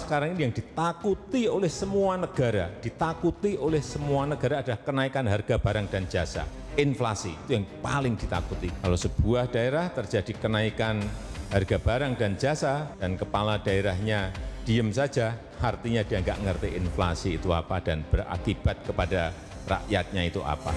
sekarang ini yang ditakuti oleh semua negara adalah kenaikan harga barang dan jasa. Inflasi itu yang paling ditakuti. Kalau sebuah daerah terjadi kenaikan harga barang dan jasa dan kepala daerahnya diem saja, artinya dia nggak ngerti inflasi itu apa dan berakibat kepada rakyatnya itu apa.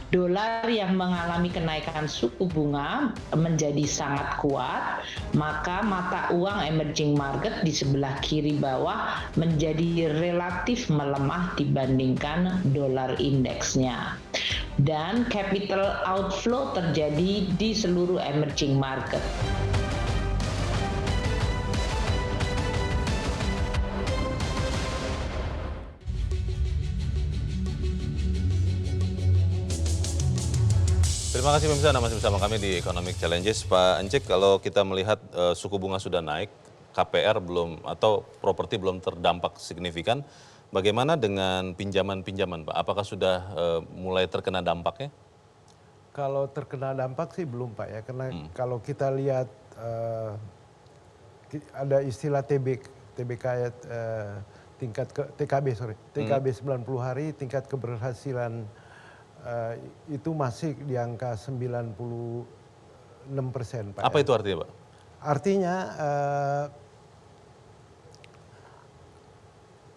Dolar yang mengalami kenaikan suku bunga menjadi sangat kuat, maka mata uang emerging market di sebelah kiri bawah menjadi relatif melemah dibandingkan dolar indeksnya. Dan capital outflow terjadi di seluruh emerging market. Terima kasih pemirsa, Anda masih bersama kami di Economic Challenges. Pak Encik, kalau kita melihat suku bunga sudah naik, KPR belum atau properti belum terdampak signifikan, bagaimana dengan pinjaman-pinjaman, Pak? Apakah sudah mulai terkena dampaknya? Kalau terkena dampak sih belum, Pak, ya, karena kalau kita lihat ada istilah TBK ya, TKB 90 hari, tingkat keberhasilan itu masih di angka 96%, Pak. Apa itu artinya, Pak? Artinya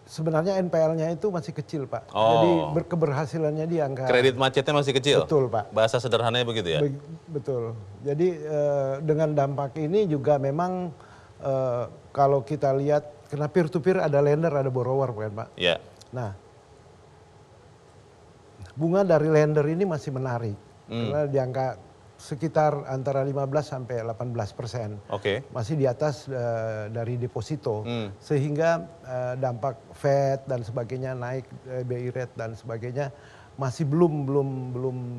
sebenarnya NPL-nya itu masih kecil, Pak. Jadi keberhasilannya di angka... Kredit macetnya masih kecil? Betul, Pak. Bahasa sederhananya begitu ya? Betul. Jadi dengan dampak ini juga memang kalau kita lihat, karena peer-to-peer ada lender, ada borrower, kan, Pak? Iya. Nah, bunga dari lender ini masih menarik. Karena di angka sekitar antara 15 sampai 18%. Oke. Masih di atas dari deposito. Sehingga dampak Fed dan sebagainya naik, BI rate dan sebagainya masih belum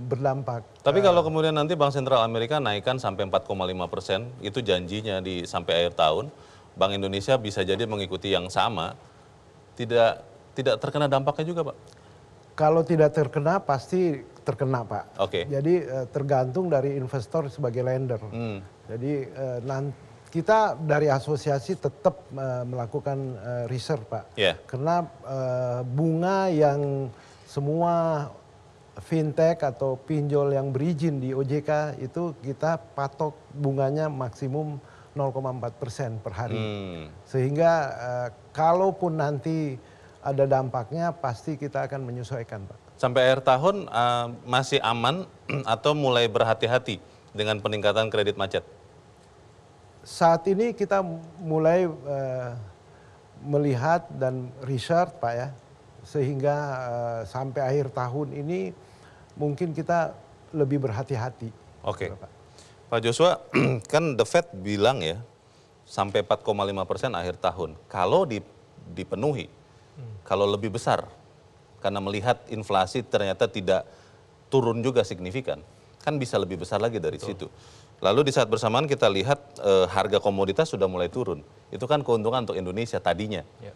berdampak. Tapi kalau kemudian nanti Bank Sentral Amerika naikkan sampai 4,5%, itu janjinya di sampai akhir tahun, Bank Indonesia bisa jadi mengikuti yang sama, tidak terkena dampaknya juga, Pak? Kalau tidak terkena pasti terkena, Pak. Oke. Jadi tergantung dari investor sebagai lender. Jadi kita dari asosiasi tetap melakukan research, Pak. Yeah. Karena bunga yang semua fintech atau pinjol yang berizin di OJK itu kita patok bunganya maksimum 0,4% per hari. Sehingga kalaupun nanti ada dampaknya, pasti kita akan menyesuaikan, Pak. Sampai akhir tahun masih aman atau mulai berhati-hati dengan peningkatan kredit macet? Saat ini kita mulai melihat dan research, Pak, ya, sehingga sampai akhir tahun ini mungkin kita lebih berhati-hati. Oke. Pak. Pak Joshua, kan The Fed bilang ya sampai 4,5% akhir tahun. Kalau dipenuhi, kalau lebih besar, karena melihat inflasi ternyata tidak turun juga signifikan, kan bisa lebih besar lagi dari situ. Lalu di saat bersamaan kita lihat harga komoditas sudah mulai turun. Itu kan keuntungan untuk Indonesia tadinya. Ya.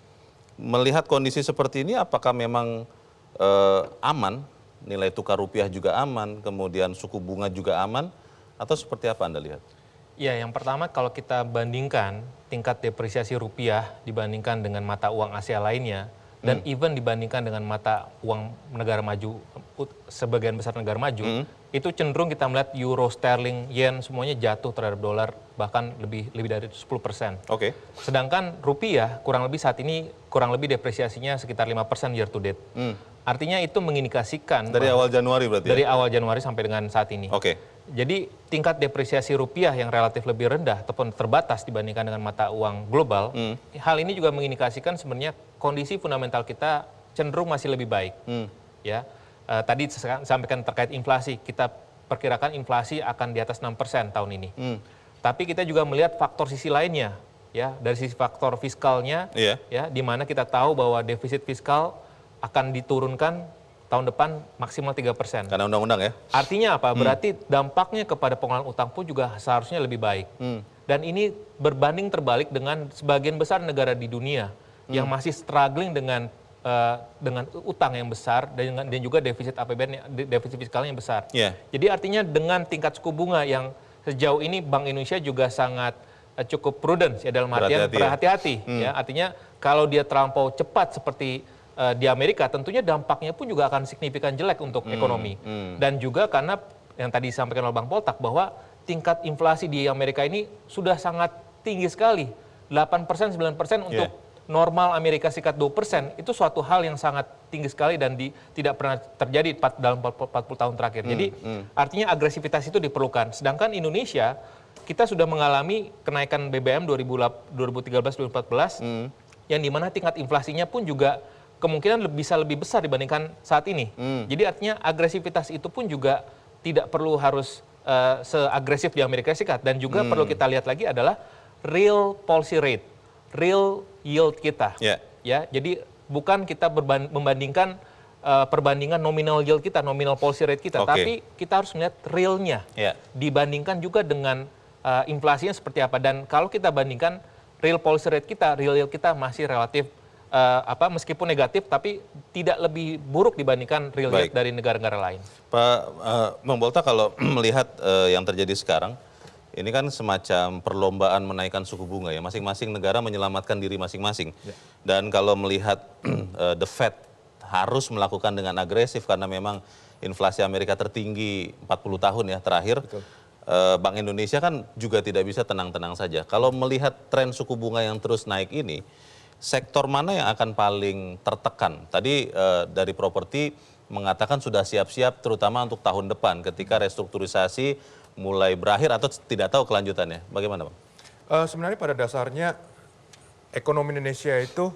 Melihat kondisi seperti ini, apakah memang aman, nilai tukar rupiah juga aman, kemudian suku bunga juga aman, atau seperti apa Anda lihat? Ya, yang pertama kalau kita bandingkan tingkat depresiasi rupiah dibandingkan dengan mata uang Asia lainnya, dan even dibandingkan dengan mata uang negara maju, sebagian besar negara maju, itu cenderung kita melihat euro, sterling, yen semuanya jatuh terhadap dolar bahkan lebih dari 10%. Oke. Sedangkan rupiah kurang lebih saat ini kurang lebih depresiasinya sekitar 5% year to date. Artinya itu mengindikasikan Dari awal Januari berarti dari ya? awal Januari sampai dengan saat ini. Oke. Jadi tingkat depresiasi rupiah yang relatif lebih rendah ataupun terbatas dibandingkan dengan mata uang global, hal ini juga mengindikasikan sebenarnya kondisi fundamental kita cenderung masih lebih baik. Ya, tadi sampaikan terkait inflasi, kita perkirakan inflasi akan di atas 6% tahun ini. Tapi kita juga melihat faktor sisi lainnya, ya, dari sisi faktor fiskalnya, ya, di mana kita tahu bahwa defisit fiskal akan diturunkan tahun depan maksimal 3%. Karena undang-undang ya? Artinya apa? Berarti dampaknya kepada pengelolaan utang pun juga seharusnya lebih baik. Dan ini berbanding terbalik dengan sebagian besar negara di dunia yang masih struggling dengan utang yang besar dan juga defisit APBN, defisit fiskalnya yang besar. Yeah. Jadi artinya dengan tingkat suku bunga yang sejauh ini Bank Indonesia juga sangat cukup prudent ya dalam artian berhati-hati ya. Artinya kalau dia terlampau cepat seperti di Amerika, tentunya dampaknya pun juga akan signifikan jelek untuk ekonomi. Dan juga karena yang tadi disampaikan oleh Bang Poltak bahwa tingkat inflasi di Amerika ini sudah sangat tinggi sekali. 8%, 9% untuk normal Amerika Serikat 2%, itu suatu hal yang sangat tinggi sekali dan tidak pernah terjadi dalam 40 tahun terakhir. Jadi artinya agresivitas itu diperlukan. Sedangkan Indonesia, kita sudah mengalami kenaikan BBM 2013-2014, yang dimana tingkat inflasinya pun juga kemungkinan bisa lebih besar dibandingkan saat ini. Jadi artinya agresivitas itu pun juga tidak perlu harus seagresif di Amerika Serikat. Dan juga perlu kita lihat lagi adalah real policy rate, real yield kita. Ya, jadi bukan kita membandingkan perbandingan nominal yield kita, nominal policy rate kita, tapi kita harus melihat realnya. Dibandingkan juga dengan inflasinya seperti apa. Dan kalau kita bandingkan real policy rate kita, real yield kita masih relatif meskipun negatif tapi tidak lebih buruk dibandingkan real yield dari negara-negara lain. Pak Bang Bolta, kalau melihat yang terjadi sekarang, ini kan semacam perlombaan menaikkan suku bunga ya, masing-masing negara menyelamatkan diri masing-masing. Dan kalau melihat the Fed harus melakukan dengan agresif karena memang inflasi Amerika tertinggi 40 tahun ya terakhir. Bank Indonesia kan juga tidak bisa tenang-tenang saja. Kalau melihat tren suku bunga yang terus naik ini, sektor mana yang akan paling tertekan? Tadi dari properti mengatakan sudah siap-siap terutama untuk tahun depan ketika restrukturisasi mulai berakhir atau tidak tahu kelanjutannya. Bagaimana, Bang? Sebenarnya pada dasarnya ekonomi Indonesia itu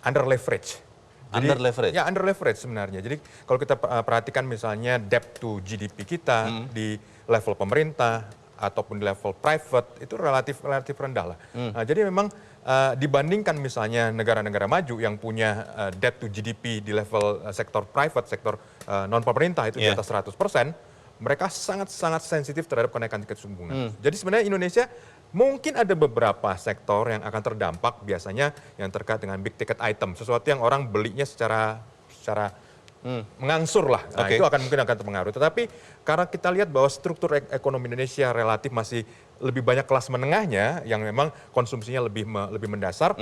under leverage. Under leverage? Ya, under leverage sebenarnya. Jadi kalau kita perhatikan misalnya debt to GDP kita di level pemerintah ataupun di level private itu relatif rendah lah. Nah, jadi memang dibandingkan misalnya negara-negara maju yang punya debt to GDP di level sektor private, sektor non pemerintah itu di atas 100%, mereka sangat-sangat sensitif terhadap kenaikan tingkat suku bunga. Jadi sebenarnya Indonesia mungkin ada beberapa sektor yang akan terdampak biasanya yang terkait dengan big ticket item, sesuatu yang orang belinya secara mengangsur lah. Nah, itu mungkin akan terpengaruh. Tetapi karena kita lihat bahwa struktur ekonomi Indonesia relatif masih lebih banyak kelas menengahnya yang memang konsumsinya lebih mendasar,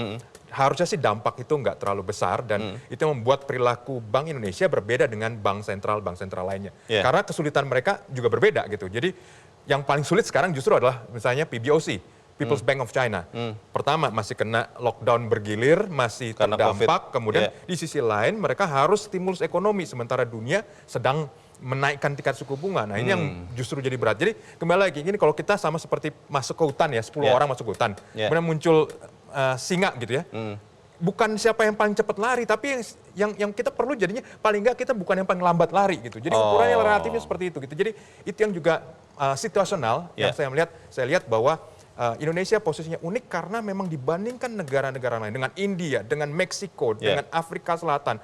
harusnya sih dampak itu nggak terlalu besar dan itu membuat perilaku Bank Indonesia berbeda dengan bank sentral lainnya. Karena kesulitan mereka juga berbeda gitu. Jadi yang paling sulit sekarang justru adalah misalnya PBOC, People's Bank of China. Pertama masih kena lockdown bergilir, masih karena terdampak, kemudian di sisi lain mereka harus stimulus ekonomi sementara dunia sedang menaikkan tingkat suku bunga. Nah, ini yang justru jadi berat. Jadi kembali lagi ini kalau kita sama seperti masuk ke hutan ya, 10 orang masuk ke hutan. Kemudian muncul singa gitu ya. Bukan siapa yang paling cepat lari, tapi yang kita perlu jadinya paling enggak kita bukan yang paling lambat lari gitu. Jadi ukurannya relatifnya seperti itu gitu. Jadi itu yang juga situasional yang saya lihat bahwa Indonesia posisinya unik karena memang dibandingkan negara-negara lain dengan India, dengan Meksiko, dengan Afrika Selatan,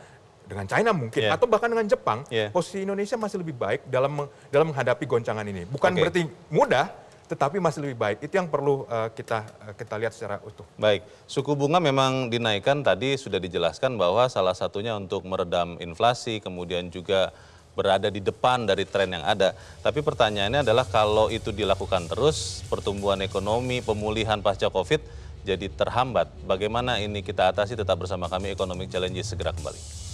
dengan China mungkin atau bahkan dengan Jepang, posisi Indonesia masih lebih baik dalam menghadapi goncangan ini. Bukan berarti mudah, tetapi masih lebih baik. Itu yang perlu kita lihat secara utuh. Baik, suku bunga memang dinaikkan tadi sudah dijelaskan bahwa salah satunya untuk meredam inflasi, kemudian juga berada di depan dari tren yang ada. Tapi pertanyaannya adalah kalau itu dilakukan terus, pertumbuhan ekonomi, pemulihan pasca COVID jadi terhambat. Bagaimana ini kita atasi? Tetap bersama kami, Economic Challenges segera kembali.